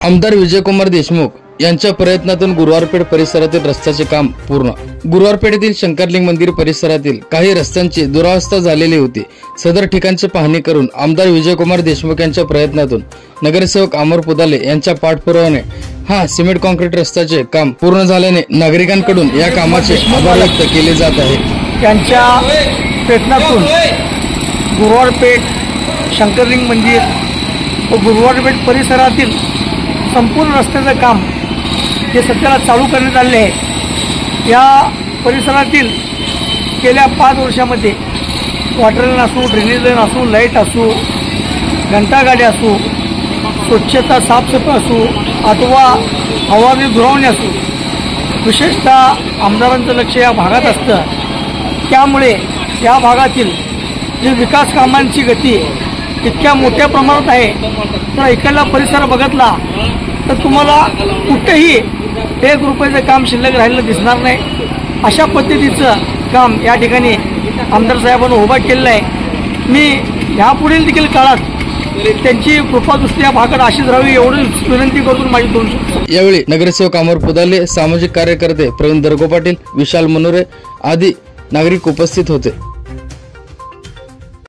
आमदार विजयकुमार देशमुख यांच्या प्रयत्नातून गुरुवारपेठ परिसरातील रस्त्याचे काम पूर्ण। गुरुवारपेठेतील शंकरलिंग मंदिर परिसरातील काही रस्त्यांची दुरावस्था झालेली होती। सदर ठिकाणची पाहणी करून आमदार विजयकुमार देशमुख यांच्या प्रयत्नातून नगरसेवक अमर पुदाले यांच्या पाठपुराव्याने हा सिमेंट कॉन्क्रीट रस्त्याचे काम पूर्ण झाल्याने नागरिकांकडून या कामाचे आभार व्यक्त केले जात आहे। त्यांच्या प्रयत्नातून गुरुवारपेठ शंकरलिंग मंदिर व गुरुवारपेठ परिसरातील संपूर्ण रस्त्याचं काम जे सध्याला चालू करण्यात आले आहे। या परिसरातील गेल्या 5 वर्षामध्ये वॉटर लाईन असो, ड्रेनेज लाईन असो, लाईट असो, घंटागाडी असो, स्वच्छता साफसफाई असो अथवा हवानी दुरावणी असो, विशेषतः आमदारांचं लक्ष या भागात असतं। त्यामुळे या भागातील जे विकास कामांची गती इतक्या मोठ्या प्रमाणात आहे तर इकडला परिसर बघितला तर तुम्हाला कुठेही 1 रुपयाचं काम शिल्लक राहिलेलं दिसणार नाही। अशा पद्धतीचं काम या ठिकाणी आमदार साहेबांनी उभा केलेलं आहे। मी ह्यापुढील देखील काळात त्यांची कृपादृष्टी या भागात अशीच राहावी एवढी विनंती करून माझी 2 शब्द। यावेळी नगरसेवक अमर पुदाले, सामाजिक कार्यकर्ते प्रवीण दरगो पाटील, विशाल मनोरे आदी नागरिक उपस्थित होते।